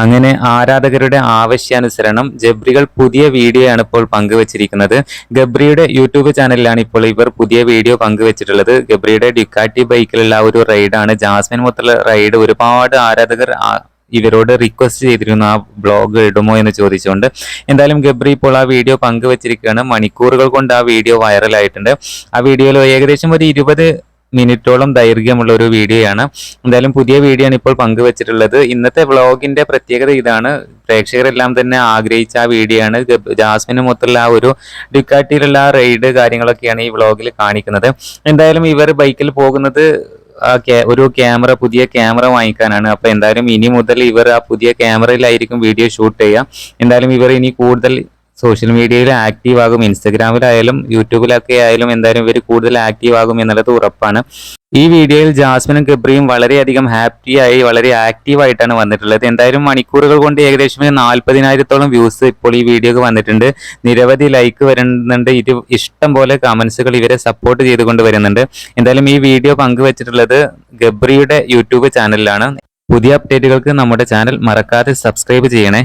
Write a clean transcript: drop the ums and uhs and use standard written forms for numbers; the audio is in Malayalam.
അങ്ങനെ ആരാധകരുടെ ആവശ്യാനുസരണം ജബ്രികൾ പുതിയ വീഡിയോയാണ് ഇപ്പോൾ പങ്കുവച്ചിരിക്കുന്നത്. ഗബ്രിയുടെ യൂട്യൂബ് ചാനലിലാണ് ഇപ്പോൾ ഇവർ പുതിയ വീഡിയോ പങ്കുവച്ചിട്ടുള്ളത്. ഗബ്രിയുടെ ഡ്യുക്കാറ്റി ബൈക്കിലുള്ള ഒരു റൈഡാണ്, ജാസ്മിൻ മൊത്തമുള്ള റൈഡ്. ഒരുപാട് ആരാധകർ ഇവരോട് റിക്വസ്റ്റ് ചെയ്തിരുന്നു ആ ബ്ലോഗ് ഇടുമോ എന്ന് ചോദിച്ചുകൊണ്ട്. എന്തായാലും ഗബ്രി ഇപ്പോൾ ആ വീഡിയോ പങ്കുവച്ചിരിക്കുകയാണ്. മണിക്കൂറുകൾ കൊണ്ട് ആ വീഡിയോ വൈറലായിട്ടുണ്ട്. ആ വീഡിയോയിൽ ഏകദേശം ഒരു 20 മിനിറ്റോളം ദൈർഘ്യമുള്ള ഒരു വീഡിയോയാണ്. എന്തായാലും പുതിയ വീഡിയോ ആണ് ഇപ്പോൾ പങ്കുവച്ചിട്ടുള്ളത്. ഇന്നത്തെ വ്ളോഗിന്റെ പ്രത്യേകത ഇതാണ്. പ്രേക്ഷകരെല്ലാം തന്നെ ആഗ്രഹിച്ച ആ വീഡിയോ ആണ്. ജാസ്മിന് മൊത്തമുള്ള ആ ഒരു ഡ്യുക്കാറ്റിയിലുള്ള റൈഡ് കാര്യങ്ങളൊക്കെയാണ് ഈ വ്ളോഗിൽ കാണിക്കുന്നത്. എന്തായാലും ഇവർ ബൈക്കിൽ പോകുന്നത് ഒരു പുതിയ ക്യാമറ വാങ്ങിക്കാനാണ്. അപ്പൊ എന്തായാലും ഇനി മുതൽ ഇവർ ആ പുതിയ ക്യാമറയിലായിരിക്കും വീഡിയോ ഷൂട്ട് ചെയ്യുക. എന്തായാലും ഇവർ ഇനി കൂടുതൽ സോഷ്യൽ മീഡിയയിൽ ആക്റ്റീവ് ആകും. ഇൻസ്റ്റഗ്രാമിലായാലും യൂട്യൂബിലൊക്കെ ആയാലും എന്തായാലും ഇവർ കൂടുതൽ ആക്റ്റീവ് ആകും എന്നുള്ളത് ഉറപ്പാണ്. ഈ വീഡിയോയിൽ ജാസ്മിനും ഗബ്രിയും വളരെയധികം ഹാപ്പിയായി വളരെ ആക്റ്റീവായിട്ടാണ് വന്നിട്ടുള്ളത്. എന്തായാലും മണിക്കൂറുകൾ കൊണ്ട് ഏകദേശം 40,000-ഓളം വ്യൂസ് ഇപ്പോൾ ഈ വീഡിയോക്ക് വന്നിട്ടുണ്ട്. നിരവധി ലൈക്ക് വരുന്നുണ്ട്. ഇഷ്ടം പോലെ കമന്റ്സുകൾ ഇവരെ സപ്പോർട്ട് ചെയ്തുകൊണ്ട് വരുന്നുണ്ട്. എന്തായാലും ഈ വീഡിയോ പങ്കുവച്ചിട്ടുള്ളത് ഗബ്രിയുടെ യൂട്യൂബ് ചാനലിലാണ്. പുതിയ അപ്ഡേറ്റുകൾക്ക് നമ്മുടെ ചാനൽ മറക്കാതെ സബ്സ്ക്രൈബ് ചെയ്യണേ.